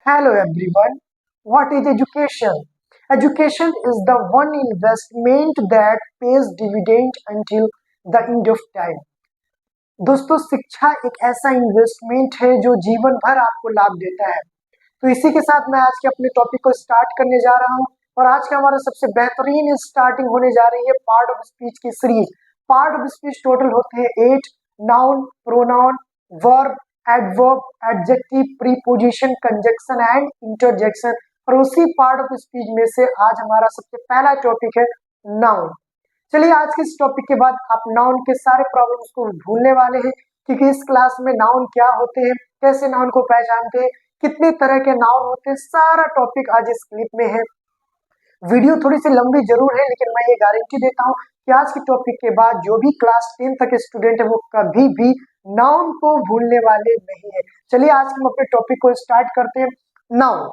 Hello everyone. What is education? Education is the one investment that pays dividend until the end of time. दोस्तों, शिक्षा एक ऐसा investment है जो जीवन भर आपको लाभ देता है। तो इसी के साथ मैं आज के अपने टॉपिक को स्टार्ट करने जा रहा हूं और आज का हमारा सबसे बेहतरीन स्टार्टिंग होने जा रही है पार्ट ऑफ स्पीच की series. Part of speech total होते हैं 8: noun, pronoun, verb, adverb, adjective, preposition, conjunction and interjection. और उसी पार्ट ऑफ स्पीच में से आज हमारा सबसे पहला टॉपिक है नाउन। चलिए, आज के इस टॉपिक के बाद आप नाउन के सारे प्रॉब्लम्स को भूलने वाले हैं, क्योंकि इस क्लास में नाउन क्या होते हैं, कैसे नाउन को पहचानते हैं, कितने तरह के नाउन होते हैं, सारा टॉपिक आज इस क्लिप में है। वीडियो थोड़ी सी लंबी जरूर है, लेकिन मैं ये गारंटी देता हूँ कि आज के टॉपिक के बाद जो भी क्लास 10 तक स्टूडेंट है वो कभी भी नाउन को भूलने वाले नहीं है। चलिए, आज हम अपने टॉपिक को स्टार्ट करते हैं। नाउन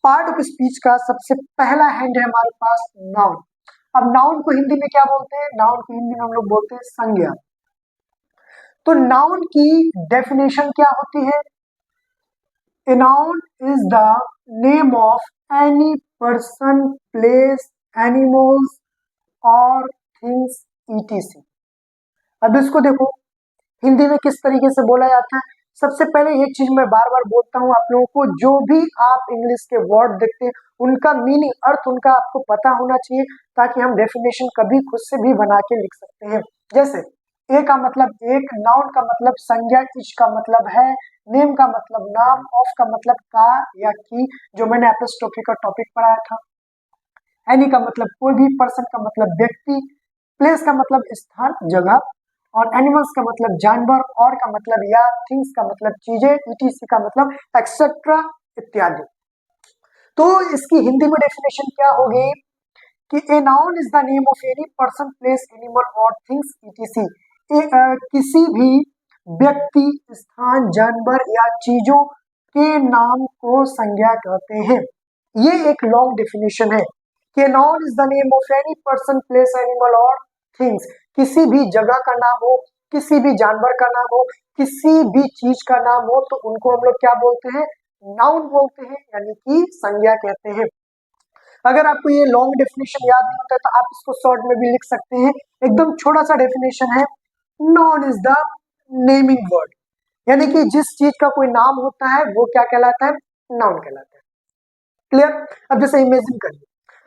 पार्ट ऑफ स्पीच का सबसे पहला हैंड है हमारे पास नाउन। अब नाउन को हिंदी में क्या बोलते हैं? नाउन को हिंदी में हम लोग बोलते हैं संज्ञा। तो नाउन की डेफिनेशन क्या होती है? A noun is the name of any person, place, animals और थिंग्स ईटीसी। अब इसको देखो हिंदी में किस तरीके से बोला जाता है। सबसे पहले एक चीज मैं बार बार बोलता हूँ आप लोगों को, जो भी आप इंग्लिश के वर्ड देखते हैं उनका मीनिंग, अर्थ उनका आपको पता होना चाहिए, ताकि हम डेफिनेशन कभी खुद से भी बना के लिख सकते हैं। जैसे ए का मतलब एक, नाउन का मतलब संज्ञा, इच का मतलब है, नेम का मतलब नाम, ऑफ का मतलब का या की, जो मैंने एपिस्ट्रोफी का टॉपिक पढ़ाया था। एनी का मतलब कोई भी, पर्सन का मतलब व्यक्ति, प्लेस का मतलब स्थान, जगह, और एनिमल्स का मतलब जानवर, और का मतलब या, थिंग्स का मतलब चीजें, ईटीसी का मतलब एक्सेट्रा इत्यादि। तो इसकी हिंदी में डेफिनेशन क्या होगी कि a noun is the name of any person, place, animal और थिंग्स ईटीसी। किसी भी व्यक्ति, स्थान, जानवर या चीजों के नाम को संज्ञा कहते हैं। ये एक लॉन्ग डेफिनेशन है कि noun is the name of any person, place, animal और थिंग्स। किसी भी जगह का नाम हो, किसी भी जानवर का नाम हो, किसी भी चीज का नाम हो, तो उनको हम लोग क्या बोलते हैं? नाउन बोलते हैं, यानी कि संज्ञा कहते हैं। अगर आपको ये लॉन्ग डेफिनेशन याद नहीं होता है तो आप इसको शॉर्ट में भी लिख सकते हैं। एकदम छोटा सा डेफिनेशन है, noun is the naming word, यानी कि जिस चीज का कोई नाम होता है वो क्या कहलाता है? नाउन कहलाता है। क्लियर? अब जैसे इमेजिन करिए,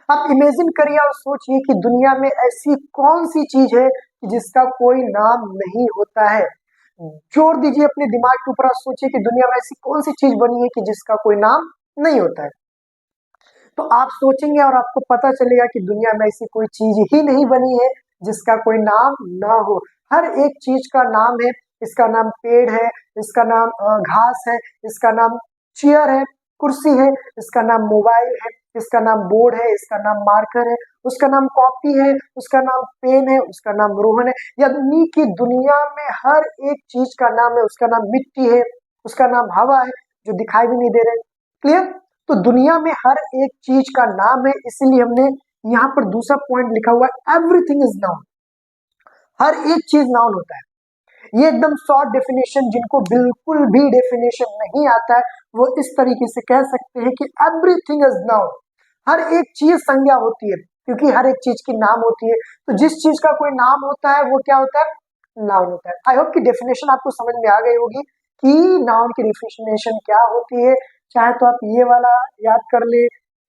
आप इमेजिन करिए और सोचिए कि दुनिया में ऐसी कौन सी चीज है जिसका कोई नाम नहीं होता है। जोर दीजिए अपने दिमाग के ऊपर, सोचिए कि दुनिया में ऐसी कौन सी चीज बनी है कि जिसका कोई नाम नहीं होता है। तो आप सोचेंगे और आपको पता चलेगा कि दुनिया में ऐसी कोई चीज ही नहीं बनी है जिसका कोई नाम ना हो। हर एक चीज का नाम है। इसका नाम पेड़ है, इसका नाम घास है, इसका नाम चेयर है, कुर्सी है, इसका नाम मोबाइल है, इसका नाम बोर्ड है, इसका नाम मार्कर है, उसका नाम कॉपी है, उसका नाम पेन है, उसका नाम रोहन है। यानी कि दुनिया में हर एक चीज का नाम है। उसका नाम मिट्टी है, उसका नाम हवा है, जो दिखाई भी नहीं दे रहे। क्लियर? तो दुनिया में हर एक चीज का नाम है, इसीलिए हमने यहाँ पर दूसरा पॉइंट लिखा हुआ है, एवरीथिंग इज नाउन। हर एक चीज नाउन होता है। ये एकदम शॉर्ट डेफिनेशन, जिनको बिल्कुल भी डेफिनेशन नहीं आता है वो इस तरीके से कह सकते हैं कि एवरीथिंग इज नाउन। हर एक चीज संज्ञा होती है, क्योंकि हर एक चीज की नाम होती है। तो जिस चीज का कोई नाम होता है वो क्या होता है? नाउन होता है। आई होप कि डेफिनेशन आपको समझ में आ गई होगी कि नाउन की डेफिनेशन क्या होती है। चाहे तो आप ये वाला याद कर ले,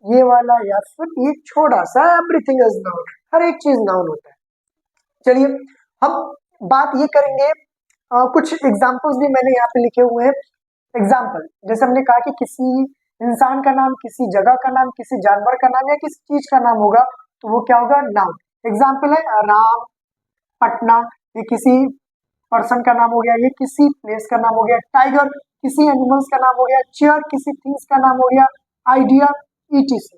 ये वाला, या फिर एक छोटा सा एवरीथिंग इज नाउन। हर एक चीज नाउन होता है। चलिए, हम बात ये करेंगे, कुछ एग्जाम्पल्स भी मैंने यहाँ पे लिखे हुए हैं। एग्जाम्पल जैसे हमने कहा कि किसी इंसान का नाम, किसी जगह का नाम, किसी जानवर का नाम या किसी चीज का नाम होगा तो वो क्या होगा? नाउन। एग्जाम्पल है राम, पटना, ये किसी पर्सन का नाम हो गया, ये किसी प्लेस का नाम हो गया, टाइगर किसी एनिमल्स का नाम हो गया, चेयर किसी थिंग्स का नाम हो गया, आइडिया, ईटीसी।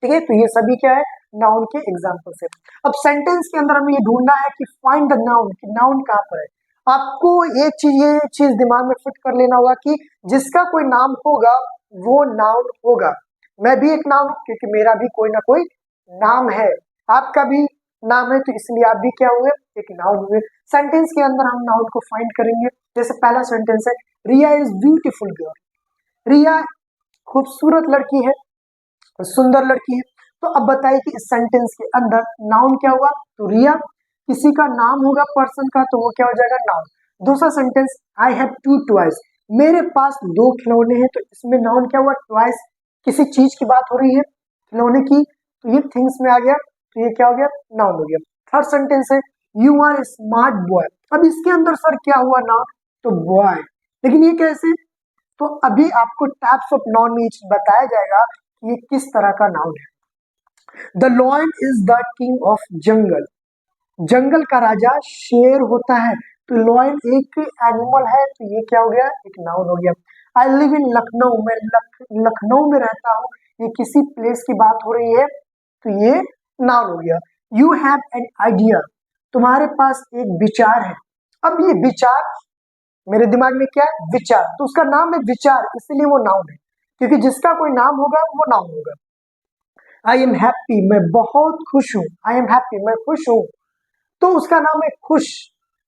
ठीक है, तो ये सभी क्या है? नाउन के एग्जाम्पल्स है। अब सेंटेंस के अंदर हमें ये ढूंढना है कि फाइंड द नाउन, कि नाउन कहाँ पर है। आपको ये चीज दिमाग में फिट कर लेना होगा कि जिसका कोई नाम होगा वो नाउन होगा। मैं भी एक नाउन हूं, क्योंकि मेरा भी कोई ना कोई नाम है। आपका भी नाम है, तो इसलिए आप भी क्या हुए? एक नाउन हुए। सेंटेंस के अंदर हम नाउन को फाइंड करेंगे। जैसे पहला सेंटेंस है, रिया इज ब्यूटीफुल गर्ल। रिया खूबसूरत लड़की है, सुंदर लड़की है। तो अब बताइए कि इस सेंटेंस के अंदर नाउन क्या हुआ, तो रिया किसी का नाम होगा पर्सन का, तो वो क्या हो जाएगा नाउन। दूसरा sentence I have two toys, मेरे पास दो खिलौने हैं, तो इसमें नाउन क्या हुआ ट्वाइस, किसी चीज की बात हो रही है खिलौने की, तो ये थिंग्स में आ गया, तो ये क्या हो गया नाउन हो गया। थर्ड सेंटेंस है यू आर स्मार्ट बॉय, अब इसके अंदर सर क्या हुआ नाउन, तो बॉय, लेकिन ये कैसे, तो अभी आपको टाइप्स ऑफ नाउन में बताया जाएगा कि ये किस तरह का नाउन है। The lion is the king of jungle, जंगल का राजा शेर होता है, तो लॉयन एक एनिमल है, तो ये क्या हो गया एक नाउन हो गया। आई लिव इन लखनऊ, मैं लखनऊ में रहता हूँ, ये किसी प्लेस की बात हो रही है, तो ये नाउन हो गया। यू हैव एन आइडिया, तुम्हारे पास एक विचार है, अब ये विचार मेरे दिमाग में क्या है विचार, तो उसका नाम है विचार, इसलिए वो नाउन है, क्योंकि जिसका कोई नाम होगा वो नाउन होगा। आई एम हैप्पी, मैं बहुत खुश हूँ, आई एम हैप्पी, मैं खुश हूँ, तो उसका नाम है खुश,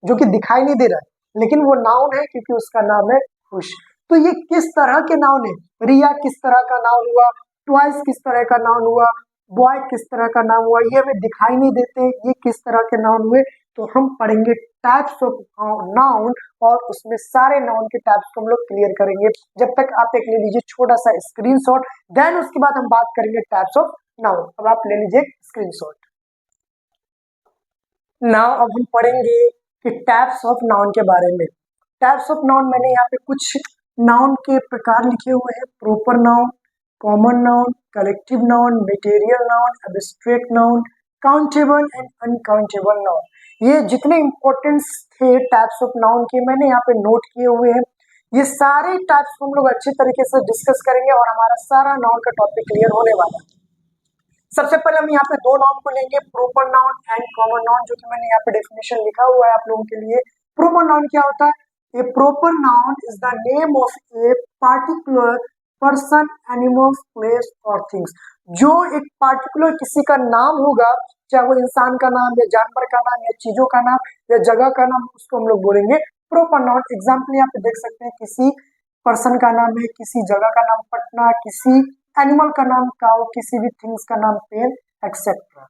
जो कि दिखाई नहीं दे रहा है, लेकिन वो नाउन है क्योंकि उसका नाम है खुश। तो ये किस तरह के नाउन है, रिया किस तरह का नाउन हुआ, ट्वाइस किस तरह का नाउन हुआ, बॉय किस तरह का नाउन हुआ, ये हमें दिखाई नहीं देते, ये किस तरह के नाउन हुए। तो हम पढ़ेंगे टाइप्स ऑफ नाउन, और उसमें सारे नाउन के टाइप्स को हम लोग क्लियर करेंगे। जब तक आप एक ले लीजिए छोटा सा स्क्रीनशॉट, देन उसके बाद हम बात करेंगे टाइप्स ऑफ नाउन। अब आप ले लीजिए स्क्रीनशॉट। नाउ अब हम पढ़ेंगे कि टाइप्स ऑफ नाउन के बारे में। टाइप्स ऑफ नाउन मैंने यहाँ पे कुछ नाउन के प्रकार लिखे हुए हैं, proper noun, common noun, collective noun, material noun, abstract noun, countable and uncountable noun. ये जितने इंपॉर्टेंस थे टाइप्स ऑफ नाउन के मैंने यहाँ पे नोट किए हुए हैं। ये सारे टाइप्स को हम लोग अच्छे तरीके से डिस्कस करेंगे और हमारा सारा नाउन का टॉपिक क्लियर होने वाला है। सबसे पहले हम यहाँ पे दो नाउन को लेंगे, proper noun and common noun, जो कि मैंने यहाँ पे डेफिनेशन लिखा हुआ है आप लोगों के लिए। प्रॉपर नाउन क्या होता है, a proper noun is the name of a particular person, animal, place और थिंग्स। जो एक पार्टिकुलर किसी का नाम होगा, चाहे वो इंसान का नाम या जानवर का नाम या चीजों का नाम या जगह का नाम, उसको हम लोग बोलेंगे प्रॉपर नाउन। एग्जाम्पल यहाँ पे देख सकते हैं, किसी पर्सन का नाम है, किसी जगह का नाम पटना, किसी एनिमल का नाम काउ, किसी भी थिंग्स का नाम pen, etcetera.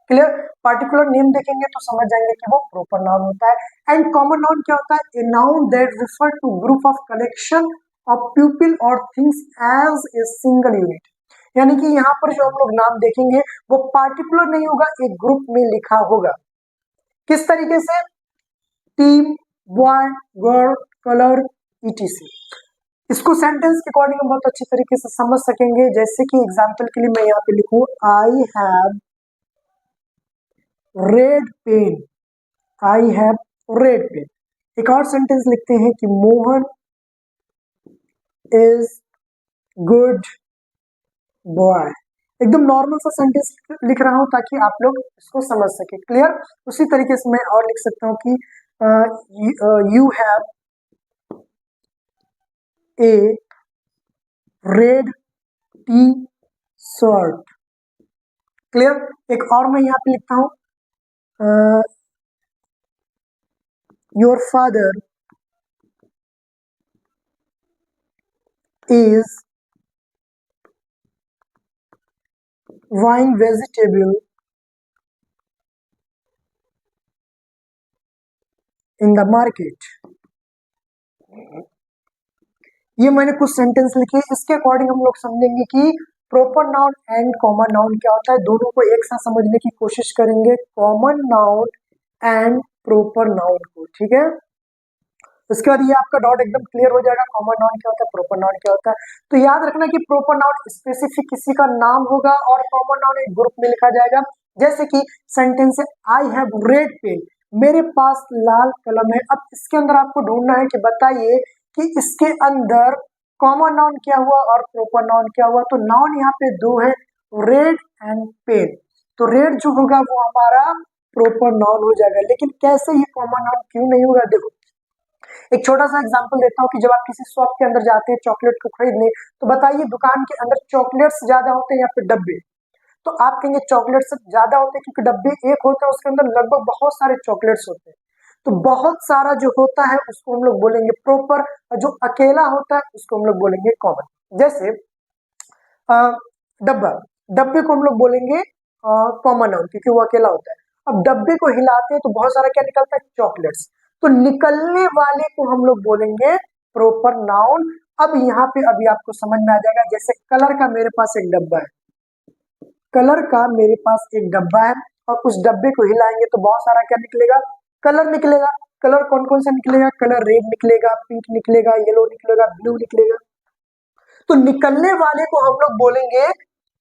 Clear, particular name देखेंगे तो समझ जाएंगे कि वो प्रॉपर नाउन होता है। एंड कॉमन नाउन क्या होता है, a noun that refer to group of collection of people और things as a single unit. यानी कि यहाँ पर जो हम लोग नाम देखेंगे वो पार्टिकुलर नहीं होगा, एक ग्रुप में लिखा होगा। किस तरीके से, team, boy, girl, colour, etc. इसको सेंटेंस के अकॉर्डिंग हम बहुत अच्छी तरीके से समझ सकेंगे। जैसे कि एग्जांपल के लिए मैं यहाँ पे लिखूं, I have red pen, I have red pen. एक और सेंटेंस लिखते हैं कि मोहन इज गुड बॉय। एकदम नॉर्मल सा सेंटेंस लिख रहा हूं ताकि आप लोग इसको समझ सके। क्लियर, उसी तरीके से मैं और लिख सकता हूं कि you have a red T shirt. Clear, एक और मैं यहाँ पे लिखता हूं, your father is buying vegetable in the market। ये मैंने कुछ सेंटेंस लिखे, इसके अकॉर्डिंग हम लोग समझेंगे कि proper noun and common noun क्या होता है। दोनों को एक साथ समझने की कोशिश करेंगे, common noun and proper noun को। ठीक है, इसके बाद ये आपका डाउट एकदम क्लियर हो जाएगा, कॉमन नाउन क्या होता है, प्रॉपर नाउन क्या होता है। तो याद रखना कि प्रॉपर नाउन स्पेसिफिक किसी का नाम होगा और कॉमन नाउन एक ग्रुप में लिखा जाएगा। जैसे कि सेंटेंस है आई हैव रेड पेन, मेरे पास लाल कलम है। अब इसके अंदर आपको ढूंढना है कि बताइए कि इसके अंदर कॉमन नाउन क्या हुआ और प्रॉपर नाउन क्या हुआ। तो नाउन यहाँ पे दो है, रेड एंड पेन। तो रेड जो होगा वो हमारा प्रॉपर नाउन हो जाएगा, लेकिन कैसे ये कॉमन नाउन क्यों नहीं होगा। देखो एक छोटा सा एग्जांपल देता हूँ कि जब आप किसी शॉप के अंदर जाते हैं चॉकलेट को खरीदने, तो बताइए दुकान के अंदर चॉकलेट्स ज्यादा होते हैं या फिर डब्बे। तो आप कहेंगे चॉकलेट्स ज्यादा होते हैं क्योंकि डब्बे एक होते हैं, उसके अंदर लगभग बहुत सारे चॉकलेट्स होते हैं। तो बहुत सारा जो होता है उसको हम लोग बोलेंगे प्रॉपर, और जो अकेला होता है उसको हम लोग बोलेंगे कॉमन। जैसे डब्बा, डब्बे को हम लोग बोलेंगे कॉमन नाउन क्योंकि वो अकेला होता है। अब डब्बे को हिलाते हैं तो बहुत सारा क्या निकलता है, चॉकलेट्स, तो निकलने वाले को हम लोग बोलेंगे प्रॉपर नाउन। अब यहाँ पे अभी आपको समझ में आ जाएगा, जैसे कलर का मेरे पास एक डब्बा है, कलर का मेरे पास एक डब्बा है और उस डब्बे को हिलाएंगे तो बहुत सारा क्या निकलेगा, कलर निकलेगा। कलर कौन कौन सा निकलेगा, कलर रेड निकलेगा, पिंक निकलेगा, येलो निकलेगा, ब्लू निकलेगा। तो निकलने वाले को हम लोग बोलेंगे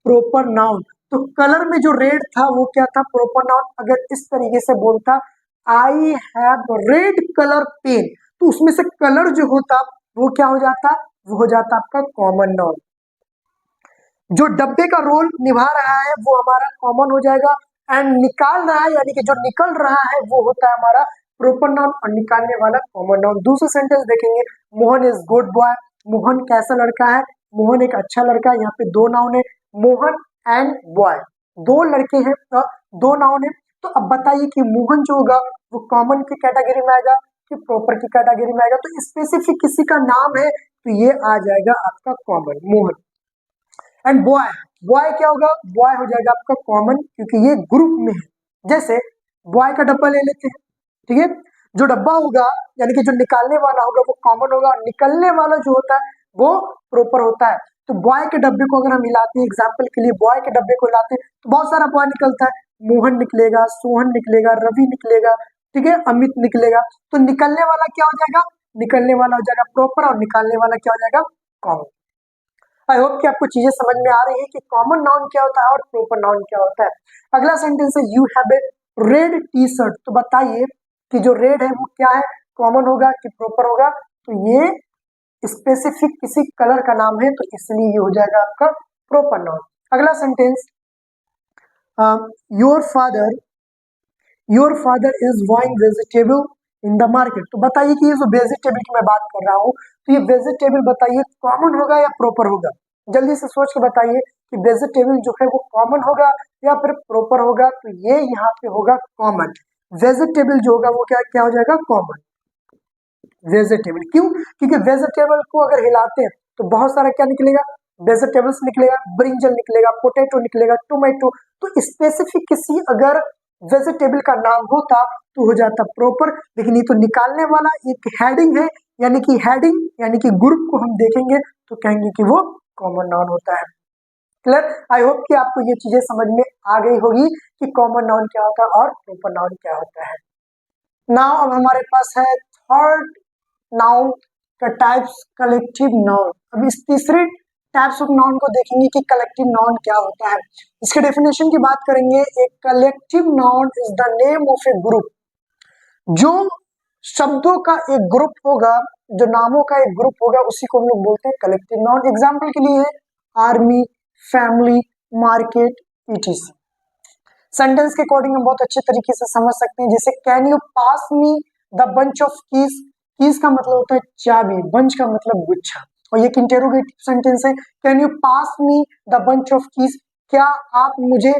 प्रॉपर नाउन। तो कलर में जो रेड था वो क्या था, प्रॉपर नाउन। अगर इस तरीके से बोलता I have red colour pen, तो उसमें से कलर जो होता वो क्या हो जाता, वो हो जाता आपका कॉमन नाउन। जो डब्बे का रोल निभा रहा है वो हमारा कॉमन हो जाएगा, एंड निकाल रहा है यानी कि जो निकल रहा है वो होता है हमारा प्रॉपर नाउन, और निकालने वाला कॉमन नाउन। दूसरा सेंटेंस देखेंगे, Mohan is good boy, Mohan कैसा लड़का है, मोहन एक अच्छा लड़का है। यहाँ पे दो नाउन है, मोहन एंड बॉय, दो लड़के हैं, दो नाउन है। तो अब बताइए कि मोहन जो होगा वो कॉमन की कैटेगरी में आएगा कि प्रॉपर की कैटेगरी में आएगा। तो स्पेसिफिक किसी का नाम है तो ये आ जाएगा आपका common, Mohan. And boy, boy क्या होगा, बॉय हो जाएगा आपका कॉमन क्योंकि ये ग्रुप में है। जैसे बॉय का डब्बा ले लेते हैं, ठीक है, जो डब्बा होगा यानी कि जो निकालने वाला होगा वो कॉमन होगा, और निकलने वाला जो होता है वो प्रॉपर होता है। तो बॉय के डब्बे को अगर हम हिलाते हैं, एग्जाम्पल के लिए बॉय के डब्बे को हिलाते हैं तो बहुत सारा बॉय निकलता है, मोहन निकलेगा, सोहन निकलेगा, रवि निकलेगा, ठीक है, अमित निकलेगा। तो निकलने वाला क्या हो जाएगा, निकलने वाला हो जाएगा प्रॉपर, और निकालने वाला क्या हो जाएगा, कॉमन। आई होप कि आपको चीजें समझ में आ रही है कि कॉमन नाउन क्या होता है और प्रॉपर नाउन क्या होता है। अगला सेंटेंस है, you have a red T shirt. तो बताइए कि जो रेड है वो क्या है, कॉमन होगा कि प्रॉपर होगा, तो ये स्पेसिफिक किसी कलर का नाम है तो इसलिए ये हो जाएगा आपका प्रॉपर नाउन। अगला sentence, your father, your father is buying vegetable in the market. तो बताइए कि ये जो वेजिटेबल की मैं बात कर रहा हूँ तो ये वेजिटेबल बताइए कॉमन होगा या प्रॉपर होगा, जल्दी से सोच के बताइए कि वेजिटेबल जो है वो कॉमन होगा या फिर प्रॉपर होगा। तो ये यहाँ पे होगा कॉमन, वेजिटेबल जो होगा वो क्या क्या हो जाएगा, कॉमन वेजिटेबल। क्यों, क्योंकि वेजिटेबल को अगर हिलाते हैं तो बहुत सारा क्या निकलेगा, वेजिटेबल्स निकलेगा, ब्रिंजल निकलेगा, पोटैटो निकलेगा, टोमेटो। तो स्पेसिफिक किसी अगर वेजिटेबल का नाम होता तो हो जाता प्रॉपर, लेकिन ये तो निकालने वाला एक हेडिंग है, यानी कि हेडिंग यानी कि ग्रुप को हम देखेंगे तो कहेंगे कि वो कॉमन नाउन होता है। क्लियर, आई होप कि आपको ये चीजें समझ में आ गई होगी कि कॉमन नाउन क्या होता है और प्रॉपर नाउन क्या होता है। नाउ अब हमारे पास है थर्ड नाउन का टाइप्स, कलेक्टिव नाउन। अब इस तीसरे टाइप्स ऑफ नाउन को देखेंगे कि कलेक्टिव नाउन क्या होता है। इसके डेफिनेशन की बात करेंगे, एक collective noun is the name of A group. जो शब्दों का एक ग्रुप होगा, जो नामों का एक ग्रुप होगा उसी को हम लोग बोलते हैं कलेक्टिव नाउन। एग्जाम्पल के लिए है army, family, market, etc. Sentence के अकॉर्डिंग हम बहुत अच्छे तरीके से समझ सकते हैं, जैसे can you pass me the bunch of keys. Keys का मतलब होता है चाबी, बंच का मतलब गुच्छा, और ये एक इंटेरोगेटिव सेंटेंस है, can you pass me the bunch of keys, क्या आप मुझे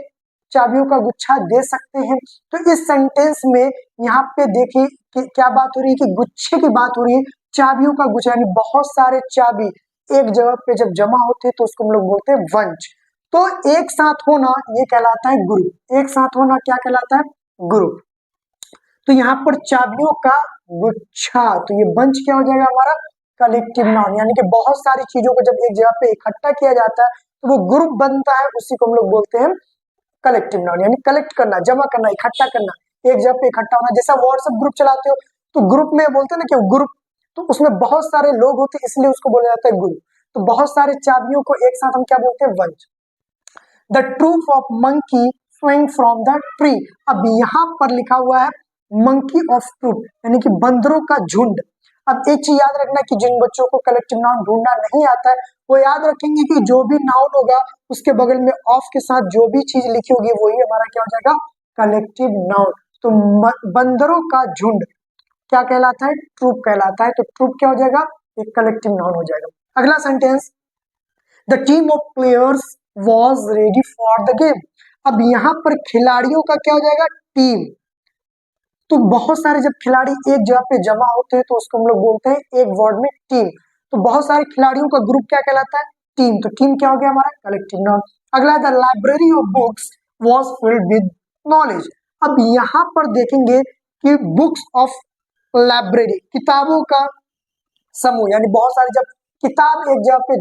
चाबियों का गुच्छा दे सकते हैं। तो इस सेंटेंस में यहाँ पे देखिए कि क्या बात हो रही है, कि गुच्छे की बात हो रही है, चाबियों का गुच्छा यानी बहुत सारे चाबी एक जगह पे जब जमा होते हैं तो उसको हम लोग बोलते हैं बंच। तो एक साथ होना ये कहलाता है ग्रुप, एक साथ होना क्या कहलाता है, ग्रुप। तो यहाँ पर चाबियों का गुच्छा, तो ये बंच क्या हो जाएगा हमारा, कलेक्टिव नाउन। यानी कि बहुत सारी चीजों को जब एक जगह पे इकट्ठा किया जाता है तो वो ग्रुप बनता है, उसी को हम लोग बोलते हैं कलेक्टिव नाउन। यानी कलेक्ट करना, जमा करना, इकट्ठा करना, एक जगह पे इकट्ठा होना। जैसा व्हाट्सएप ग्रुप चलाते हो तो ग्रुप में बोलते हैं ना कि ग्रुप, तो उसमें बहुत सारे लोग होते हैं इसलिए उसको बोला जाता है ग्रुप। तो बहुत सारे चाबियों को एक साथ हम क्या बोलते हैं, bunch. The troop of monkey swing from the tree. अब यहाँ पर लिखा हुआ है मंकी ऑफ ट्रूप यानी कि बंदरों का झुंड। अब एक चीज याद रखना कि जिन बच्चों को कलेक्टिव नाउन ढूंढना नहीं आता है वो याद रखेंगे कि जो भी नाउन होगा उसके बगल में ऑफ के साथ जो भी चीज लिखी होगी वही हमारा क्या हो जाएगा, कलेक्टिव नाउन। तो बंदरों का झुंड क्या कहलाता है, ट्रूप कहलाता है। तो ट्रूप क्या हो जाएगा, एक कलेक्टिव नाउन हो जाएगा। अगला sentence, the team of players was ready for the game. अब यहाँ पर खिलाड़ियों का क्या हो जाएगा, टीम। तो बहुत सारे जब खिलाड़ी एक जगह पे जमा होते हैं तो उसको हम लोग बोलते हैं एक वर्ड में टीम। तो बहुत सारे खिलाड़ियों का ग्रुप क्या कहलाता है? टीम। तो टीम क्या हो गया हमारा? Collective noun. अगला the library of books was filled with knowledge. अब यहाँ पर देखेंगे कि बुक्स ऑफ लाइब्रेरी, किताबों का समूह, यानी बहुत सारे जब किताब एक जगह पे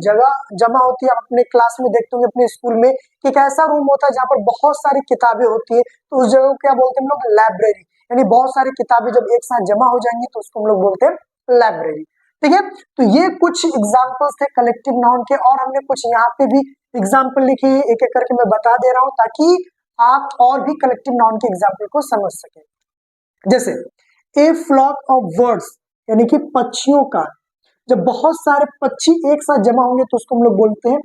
जमा होती है, आप अपने क्लास में देखते होंगे अपने स्कूल में कि एक ऐसा रूम होता है जहाँ पर बहुत सारी किताबें होती है, तो उस जगह को क्या बोलते हैं हम लोग? लाइब्रेरी। यानी बहुत सारी किताबें जब एक साथ जमा हो जाएंगी तो उसको हम लोग बोलते हैं लाइब्रेरी। ठीक है, तो ये कुछ एग्जाम्पल्स थे कलेक्टिव नाउन के, और हमने कुछ यहाँ पे भी एग्जाम्पल लिखे हैं, एक एक करके मैं बता दे रहा हूँ ताकि आप और भी कलेक्टिव नाउन के एग्जाम्पल को समझ सके। जैसे ए फ्लॉक ऑफ बर्ड्स, यानी कि पक्षियों का, जब बहुत सारे पक्षी एक साथ जमा होंगे तो उसको हम लोग बोलते हैं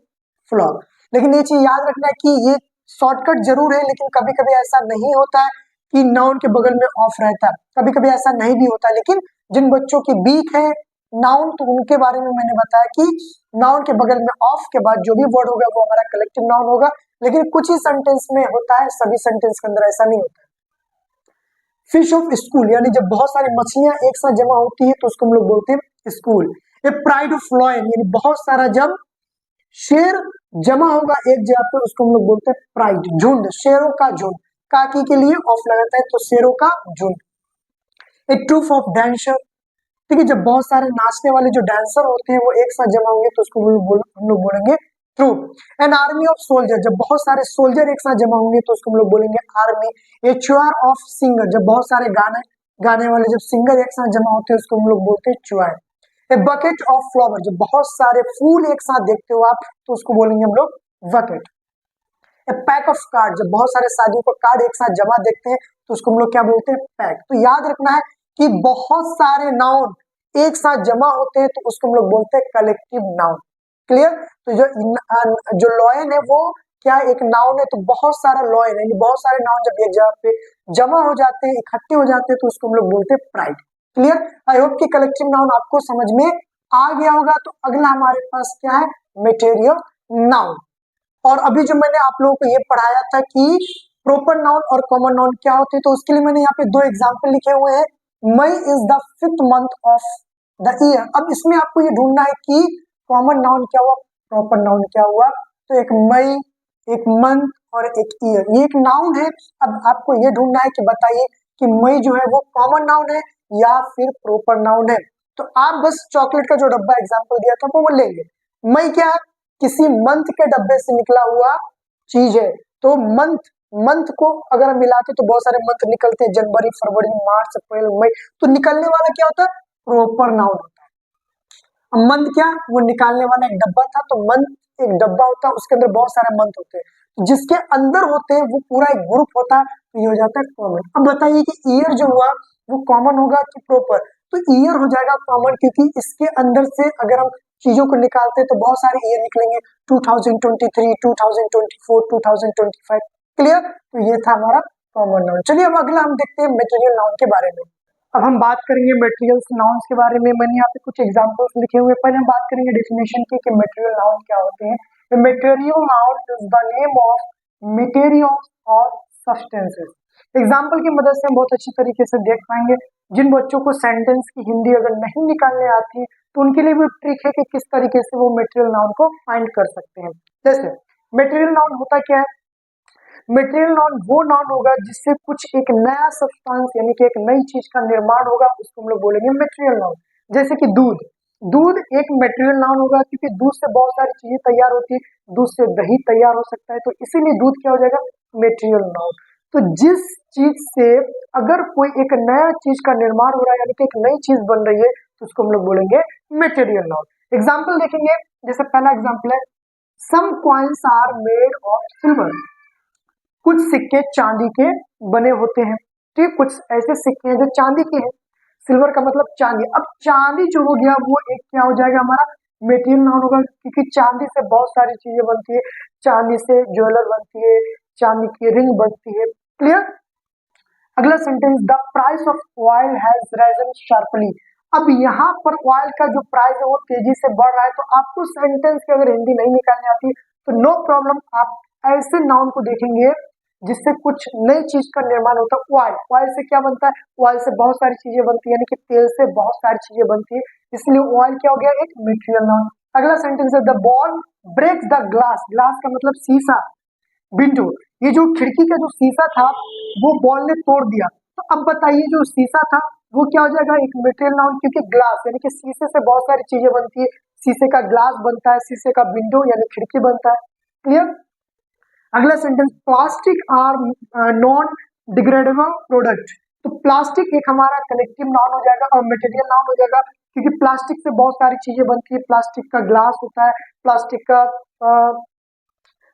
फ्लॉक। लेकिन ये चीज याद रखना है कि ये शॉर्टकट जरूर है, लेकिन कभी कभी ऐसा नहीं होता है कि नाउन के बगल में ऑफ रहता है, कभी कभी ऐसा नहीं भी होता है। लेकिन जिन बच्चों की वीक है नाउन, तो उनके बारे में मैंने बताया कि नाउन के बगल में ऑफ के बाद जो भी वर्ड होगा वो हमारा कलेक्टिव नाउन होगा। लेकिन कुछ ही सेंटेंस में होता है, सभी सेंटेंस के अंदर ऐसा नहीं होता है। फिश ऑफ स्कूल, यानी जब बहुत सारी मछलियां एक साथ जमा होती है तो उसको हम लोग बोलते हैं school. A pride of lion, यानी बहुत सारा जब शेर जमा होगा एक जगह पे उसको हम लोग बोलते हैं प्राइड। झुंड, शेरों का झुंड, काकी के लिए ऑफ लगाता है तो शेरों का झुंड। ए ट्रूप ऑफ डांसर, ठीक है, जब बहुत सारे नाचने वाले जो डांसर होते हैं वो एक साथ जमा होंगे तो उसको हम लोग बोलेंगे troop. An army of soldier, जब बहुत सारे सोल्जर एक साथ जमा होंगे तो उसको हम लोग बोलेंगे army. A Chuar of singer, जब बहुत सारे गाने वाले जब सिंगर एक साथ जमा होते हैं उसको हम लोग बोलते हैं Chuar. A bucket of flower, जब बहुत सारे फूल एक साथ देखते हो आप तो उसको बोलेंगे हम लोग bucket. A pack of card, जब बहुत सारे शादियों का कार्ड एक साथ जमा देखते हैं तो उसको हम लोग क्या बोलते हैं? पैक। तो याद रखना है कि बहुत सारे नाउन एक साथ जमा होते हैं तो उसको हम लोग बोलते हैं कलेक्टिव नाउन। क्लियर? तो जो लॉयन है वो क्या एक नाउन है, तो बहुत सारा लॉयन है, बहुत सारे नाउन जब एक जगह पे जमा हो जाते हैं, इकट्ठे हो जाते हैं तो उसको हम लोग बोलते हैं प्राइड। क्लियर? आई होप कि कलेक्टिव नाउन आपको समझ में आ गया होगा। तो अगला हमारे पास क्या है? Material noun. और अभी जो मैंने आप लोगों को ये पढ़ाया था कि प्रॉपर नाउन और कॉमन नाउन क्या होते हैं, तो उसके लिए मैंने यहाँ पे दो एग्जाम्पल लिखे हुए हैं। May is the 5th month of the year. अब इसमें आपको ये ढूंढना है कि कॉमन नाउन क्या हुआ, प्रॉपर नाउन क्या हुआ। तो एक मई, एक मंथ और एक ईयर, ये एक नाउन है। अब आपको ये ढूंढना है कि बताइए कि मई जो है वो कॉमन नाउन है या फिर प्रॉपर नाउन है। तो आप बस चॉकलेट का जो डब्बा एग्जाम्पल दिया था वो लेंगे। मई क्या है? किसी मंथ के डब्बे से निकला हुआ चीज है। तो मंथ को अगर हम मिलाते तो बहुत सारे मंथ निकलते हैं, जनवरी, फरवरी, मार्च, अप्रैल, मई। तो निकलने वाला क्या होता है? प्रॉपर नाउन होता है। मंथ क्या? वो निकालने वाला एक डब्बा था, तो मंथ एक डब्बा होता है, उसके अंदर बहुत सारे मंथ होते हैं, जिसके अंदर होते हैं वो पूरा एक ग्रुप होता है, तो ये हो जाता है कॉमन। अब बताइए कि ईयर जो हुआ वो कॉमन होगा कि प्रॉपर? तो ईयर हो जाएगा कॉमन, क्योंकि इसके अंदर से अगर हम चीजों को निकालते हैं तो बहुत सारे ईयर निकलेंगे, 2023, 2024, 2025। क्लियर? तो ये था हमारा कॉमन नाउन। चलिए अब अगला हम देखते हैं मटेरियल नाउन के बारे में। अब हम बात करेंगे मटेरियल नाउन्स के बारे में। मैंने यहाँ पे कुछ एग्जांपल्स लिखे हुए। पहले हम बात करेंगे डेफिनेशन की कि मटेरियल नाउन क्या होते हैं। Material noun is the name of material और सब्सटेंसेस। एग्जाम्पल की मदद से हम बहुत अच्छी तरीके से देख पाएंगे। जिन बच्चों को सेंटेंस की हिंदी अगर नहीं निकालने आती तो उनके लिए भी ट्रिक है कि किस तरीके से वो मटेरियल नाउन को फाइंड कर सकते हैं। जैसे मटेरियल नाउन होता क्या है? मटेरियल नाउन वो नाउन होगा जिससे कुछ एक नया सब्सटेंस यानी कि एक नई चीज का निर्माण होगा, उसको हम लोग बोलेंगे मटेरियल नाउन। जैसे कि दूध एक मटेरियल नाउन होगा, क्योंकि दूध से बहुत सारी चीजें तैयार होती है, दूध से दही तैयार हो सकता है, तो इसीलिए दूध क्या हो जाएगा? Material noun. तो जिस चीज से अगर कोई एक नया चीज का निर्माण हो रहा है यानी कि एक नई चीज बन रही है तो उसको हम लोग बोलेंगे मटेरियल नाउन। एग्जाम्पल देखेंगे। जैसे पहला एग्जाम्पल है some coins are made of silver. कुछ सिक्के चांदी के बने होते हैं, ठीक। कुछ ऐसे सिक्के हैं जो चांदी के हैं, सिल्वर का मतलब चांदी। अब चांदी जो हो गया वो एक क्या हो जाएगा? हमारा मटेरियल नाउन होगा, क्योंकि चांदी से बहुत सारी चीजें बनती है। चांदी से ज्वेलर बनती है, चांदी की रिंग बनती है। क्लियर? अगला sentence the price of oil has risen sharply. अब यहाँ पर ऑयल का जो प्राइस है वो तेजी से बढ़ रहा है। तो आपको सेंटेंस की अगर हिंदी नहीं निकालनी आती तो नो प्रॉब्लम, आप ऐसे नाउन को देखेंगे जिससे कुछ नई चीज का निर्माण होता है। ऑयल, ऑयल से क्या बनता है? ऑयल से बहुत सारी चीजें बनती है, यानी कि तेल से बहुत सारी चीजें बनती है, इसलिए ऑयल क्या हो गया? एक मटेरियल नाउन। अगला सेंटेंस है the ball breaks the glass. Glass का मतलब शीशा, विंडो। ये जो खिड़की का जो शीशा था वो बॉल ने तोड़ दिया। तो अब बताइए जो शीशा था वो क्या हो जाएगा? एक मटेरियल नाउन, क्योंकि ग्लास यानी कि शीशे से बहुत सारी चीजें बनती है। शीशे का ग्लास बनता है, शीशे का विंडो यानी खिड़की बनता है। क्लियर? अगला sentence plastic are non degradable product. तो प्लास्टिक एक हमारा कलेक्टिव नाउन हो जाएगा और मटेरियल नाउन हो जाएगा, क्योंकि प्लास्टिक से बहुत सारी चीजें बनती है। प्लास्टिक का ग्लास होता है, प्लास्टिक का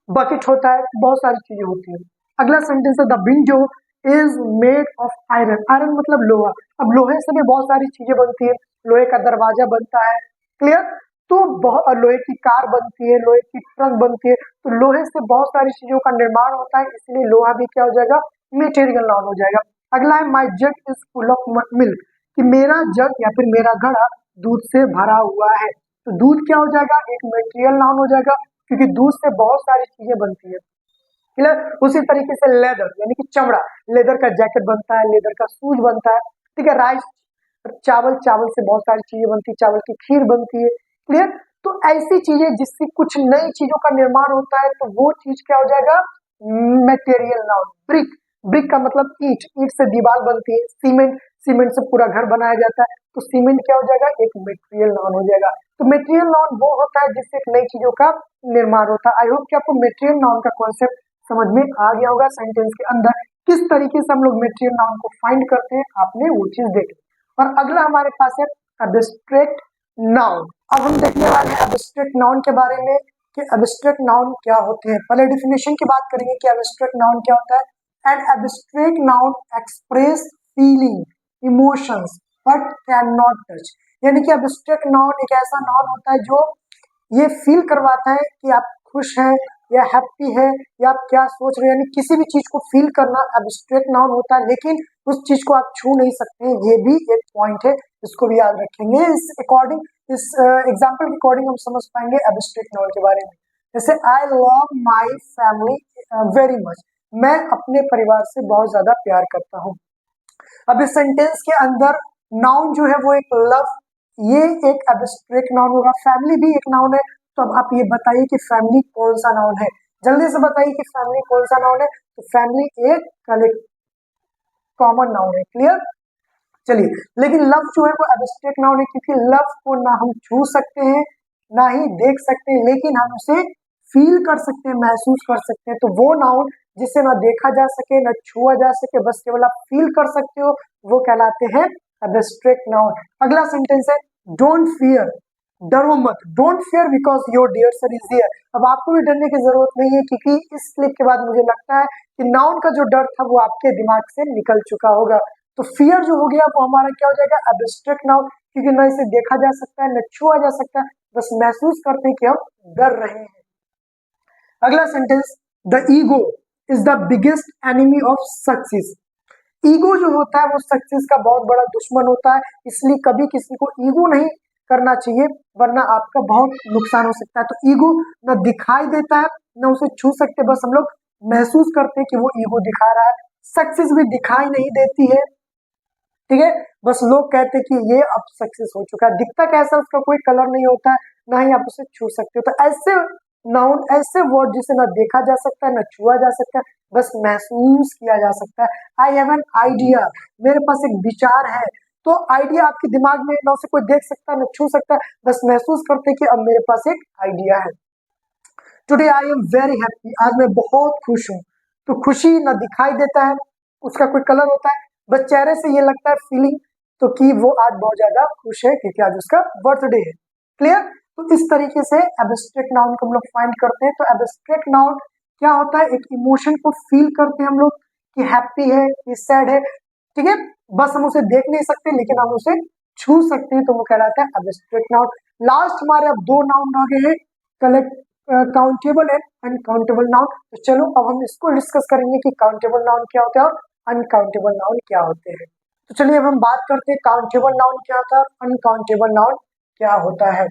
बकेट होता है, बहुत सारी चीजें होती है। अगला सेंटेंस है the window is made of iron. Iron मतलब लोहा। अब लोहे से भी बहुत सारी चीजें बनती है, लोहे का दरवाजा बनता है। क्लियर? तो बहुत लोहे की कार बनती है, लोहे की ट्रक बनती है। तो लोहे से बहुत सारी चीजों का निर्माण होता है, इसलिए लोहा भी क्या हो जाएगा? मटेरियल नाउन हो जाएगा। अगला है माई जग इज फुल ऑफ मिल्क, कि मेरा जग या फिर मेरा घड़ा दूध से भरा हुआ है। तो दूध क्या हो जाएगा? एक मटेरियल नाउन हो जाएगा, क्योंकि दूध से बहुत सारी चीजें बनती है। क्लियर? उसी तरीके से लेदर यानी कि चमड़ा, लेदर का जैकेट बनता है, लेदर का शूज बनता है। ठीक है? राइस, चावल, चावल से बहुत सारी चीजें बनती है, चावल की खीर बनती है। क्लियर? तो ऐसी चीजें जिससे कुछ नई चीजों का निर्माण होता है, तो वो चीज क्या हो जाएगा? Material noun. ब्रिक, ब्रिक का मतलब ईंट, ईंट से दीवार बनती है। सीमेंट, सीमेंट से पूरा घर बनाया जाता है, तो सीमेंट क्या हो जाएगा? एक मटेरियल नाउन हो जाएगा। तो मटेरियल नाउन वो होता है जिससे एक नई चीजों का निर्माण होता है। आई होप कि आपको मटेरियल नाउन का कॉन्सेप्ट समझ में आ गया होगा। सेंटेंस के अंदर किस तरीके से हम लोग मटेरियल नाउन को फाइंड करते हैं, आपने वो चीज देखी। और अगला हमारे पास है एब्स्ट्रैक्ट नाउन। अब हम देखने वाले हैं एब्स्ट्रैक्ट नाउन के बारे में कि एब्स्ट्रैक्ट नाउन क्या होते हैं। पहले डिफिनेशन की बात करेंगे कि एब्स्ट्रैक्ट नाउन क्या होता है। An abstract noun express feeling, emotions but can not touch. यानी कि एब्स्ट्रैक्ट नाउन एक ऐसा नाउन होता है जो ये फील करवाता है कि आप खुश हैं या हैप्पी है या आप क्या सोच रहे हैं, यानी किसी भी चीज को फील करना एब्स्ट्रैक्ट नाउन होता है। लेकिन उस चीज को आप छू नहीं सकते, ये भी एक पॉइंट है, इसको भी याद रखेंगे। इस अकॉर्डिंग, इस एग्जांपल के अकॉर्डिंग हम समझ पाएंगे एब्स्ट्रैक्ट नाउन के बारे में। जैसे I love my family very much, मैं अपने परिवार से बहुत ज्यादा प्यार करता हूँ। अब इस सेंटेंस के अंदर नाउन जो है वो एक लव, ये एक एब्स्ट्रैक्ट नाउन होगा। फैमिली भी एक नाउन है। तो अब आप ये बताइए कि फैमिली कौन सा नाउन है? जल्दी से बताइए कि फैमिली कौन सा नाउन है। तो फैमिली एक कलेक्ट कॉमन नाउन है। क्लियर? चलिए, लेकिन लव जो है वो एब्स्ट्रैक्ट नाउन है, क्योंकि लव को ना हम छू सकते हैं ना ही देख सकते हैं, लेकिन हम उसे फील कर सकते हैं, महसूस कर सकते हैं। तो वो नाउन जिसे ना देखा जा सके ना छुआ जा सके, बस केवल आप फील कर सकते हो, वो कहलाते हैं एब्स्ट्रैक्ट नाउन। अगला सेंटेंस है डोंट फियर, डरो मत। Don't fear because your dear sir is here. अब आपको भी डरने की जरूरत नहीं है, क्योंकि इस क्लिप के बाद मुझे लगता है कि नाउन का जो डर था वो आपके दिमाग से निकल चुका होगा। तो फियर जो हो गया वो हमारा क्या हो जाएगा? एब्स्ट्रैक्ट नाउन, क्योंकि न इसे देखा जा सकता है न छुआ जा सकता है, बस महसूस करते हैं कि हम डर रहे हैं। अगला sentence the ego is the biggest enemy of success. Ego जो होता है वो सक्सेस का बहुत बड़ा दुश्मन होता है, इसलिए कभी किसी को ईगो नहीं करना चाहिए, वरना आपका बहुत नुकसान हो सकता है। तो ईगो न दिखाई देता है न उसे छू सकते, बस हम लोग महसूस करते हैं कि वो ईगो दिखा रहा है। सक्सेस भी दिखाई नहीं देती है, ठीक है, बस लोग कहते हैं कि ये अब सक्सेस हो चुका है। दिखता कैसा, उसका कोई कलर नहीं होता है, ना ही आप उसे छू सकते हो। तो ऐसे नाउन, ऐसे वर्ड जिसे ना देखा जा सकता है ना छुआ जा सकता है, बस महसूस किया जा सकता है। आई हैव एन आइडिया, मेरे पास एक विचार है। तो आइडिया आपके दिमाग में ना उसे कोई देख सकता है ना छू सकता है, बस महसूस करते कि अब मेरे पास एक आइडिया है। Today I am very happy, आज मैं बहुत खुश हूँ। तो खुशी ना दिखाई देता है, उसका कोई कलर होता है, बस चेहरे से ये लगता है फीलिंग तो कि वो आज बहुत ज्यादा खुश है क्योंकि आज उसका बर्थडे है। क्लियर? तो इस तरीके से एब्स्ट्रैक्ट नाउन को हम लोग फाइंड करते हैं। तो एब्स्ट्रैक्ट नाउन क्या होता है? एक इमोशन को फील करते हैं हम लोग कि हैप्पी है कि सैड है, ठीक है, बस हम उसे देख नहीं सकते लेकिन हम उसे छू सकते हैं, तो वो कहलाता है एब्स्ट्रैक्ट नाउन। लास्ट हमारे अब दो नाउन आ गए हैं, collect countable and uncountable noun. तो चलो अब हम इसको डिस्कस करेंगे कि काउंटेबल नाउन क्या होता है और अनकाउंटेबल नाउन क्या होते हैं। तो चलिए अब हम बात करते हैं काउंटेबल नाउन क्या होता है, अनकाउंटेबल नाउन क्या होता है।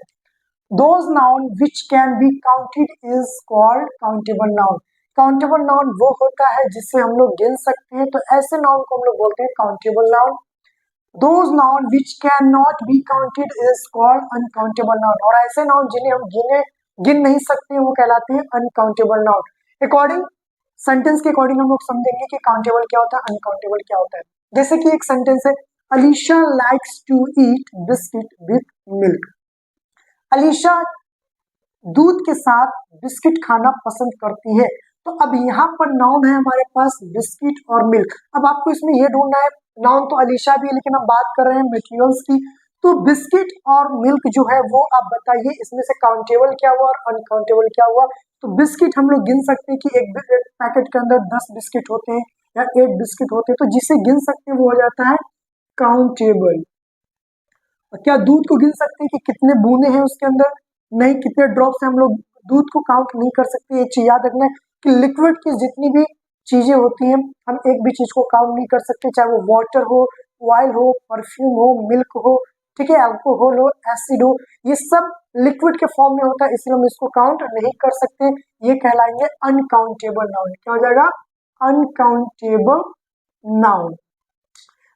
Those noun which can be counted is called countable noun. Countable noun वो होता है जिससे हम लोग गिन सकते हैं, तो ऐसे नाउन को हम लोग बोलते हैं countable noun. Those noun which can not be counted is called uncountable noun, और ऐसे नाउन जिन्हें हम गिन नहीं सकते वो कहलाते हैं अनकाउंटेबल नाउन। अकॉर्डिंग सेंटेंस के अकॉर्डिंग हम लोग समझेंगे कि काउंटेबल क्या होता है, अनकाउंटेबल क्या होता है। जैसे कि एक सेंटेंस है, Alisha likes to eat biscuit with milk. अलीशा दूध के साथ बिस्किट खाना पसंद करती है। तो अब यहाँ पर नाउन है हमारे पास बिस्किट और मिल्क। अब आपको इसमें यह ढूंढना है, नाउन तो अलीशा भी है लेकिन हम बात कर रहे हैं मटेरियल्स की, तो बिस्किट और मिल्क जो है वो आप बताइए इसमें से काउंटेबल क्या हुआ और अनकाउंटेबल क्या हुआ। तो बिस्किट हम लोग गिन सकते हैं कि एक पैकेट के अंदर 10 बिस्किट होते हैं या 8 बिस्किट होते हैं, तो जिसे गिन सकते हैं वो हो जाता है काउंटेबल। और क्या दूध को गिन सकते हैं कि कितने बूंदे हैं उसके अंदर? नहीं, कितने ड्रॉप्स हैं हम लोग दूध को काउंट नहीं कर सकते। एक चीज याद रखना है कि लिक्विड की जितनी भी चीजें होती हैं हम एक भी चीज को काउंट नहीं कर सकते, चाहे वो वाटर हो, ऑयल हो, परफ्यूम हो, मिल्क हो, ठीक है, अल्कोहल हो, एसिड हो, ये सब लिक्विड के फॉर्म में होता है, इसलिए हम इसको काउंट नहीं कर सकते। ये कहलाएंगे अनकाउंटेबल नाउन। क्या हो जाएगा? Uncountable noun.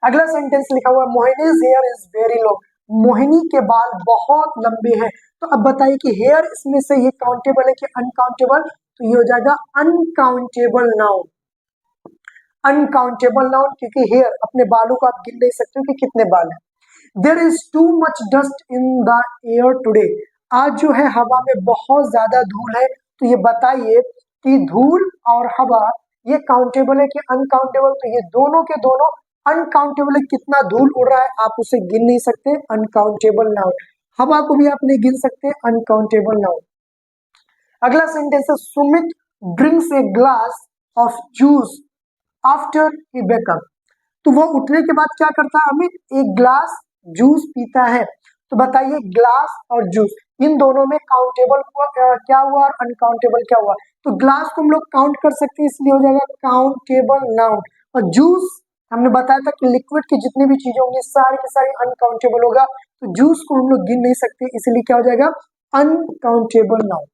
अगला सेंटेंस लिखा हुआ है, Mohini's here is very long. Mohini के बाल बहुत लंबे हैं। तो अब बताइए कि हेयर इसमें से ये काउंटेबल है कि अनकाउंटेबल? तो ये हो जाएगा अनकाउंटेबल नाउन। अनकाउंटेबल नाउन क्योंकि हेयर, अपने बालों को आप गिन नहीं सकते हो कि कितने बाल हैं। There is too much dust in the air today. आज जो है हवा में बहुत ज्यादा धूल है। तो ये बताइए कि धूल और हवा ये काउंटेबल है कि अनकाउंटेबल? तो ये दोनों के दोनों अनकाउंटेबल है। कितना धूल उड़ रहा है आप उसे गिन नहीं सकते, अनकाउंटेबल नाउन। हवा को भी आप नहीं गिन सकते, अनकाउंटेबल नाउन। अगला सेंटेंस है, Sumit drinks a glass of juice after he wake up. तो वो उठने के बाद क्या करता है अमित? एक ग्लास जूस पीता है। तो बताइए ग्लास और जूस इन दोनों में काउंटेबल क्या हुआ और अनकाउंटेबल क्या हुआ? तो ग्लास को हम लोग काउंट कर सकते हैं, इसलिए हो जाएगा काउंटेबल नाउन। और जूस हमने बताया था कि लिक्विड की जितनी भी चीजें होंगी सारी की सारी अनकाउंटेबल होगा, तो जूस को हम लोग गिन नहीं सकते, इसलिए क्या हो जाएगा? Uncountable noun.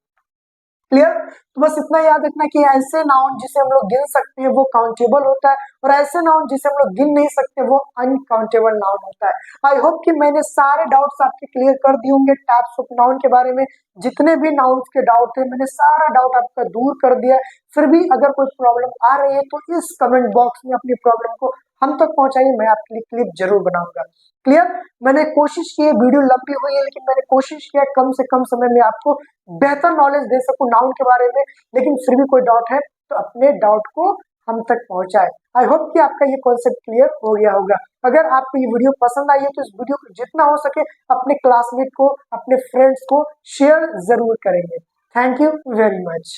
क्लियर? तो बस इतना याद रखना कि ऐसे नाउन जिसे हम लोग गिन सकते हैं वो काउंटेबल होता है, और ऐसे नाउन जिसे हम लोग गिन नहीं सकते वो अनकाउंटेबल नाउन होता है। आई होप कि मैंने सारे डाउट्स आपके क्लियर कर दिए होंगे टाइप्स ऑफ नाउन के बारे में। जितने भी नाउन के डाउट थे मैंने सारा डाउट आपका दूर कर दिया। फिर भी अगर कोई प्रॉब्लम आ रही है तो इस कमेंट बॉक्स में अपनी प्रॉब्लम को हम तक पहुंचाइए, मैं आपके लिए क्लिप जरूर बनाऊंगा। क्लियर? मैंने कोशिश की है, वीडियो लंबी हुई है लेकिन मैंने कोशिश किया कम से कम समय में आपको बेहतर नॉलेज दे सकूं नाउन के बारे में, लेकिन फिर भी कोई डाउट है तो अपने डाउट को हम तक पहुंचाए। आई होप कि आपका ये कॉन्सेप्ट क्लियर हो गया होगा। अगर आपको ये वीडियो पसंद आई है तो इस वीडियो को जितना हो सके अपने क्लासमेट को, अपने फ्रेंड्स को शेयर जरूर करेंगे। Thank you very much.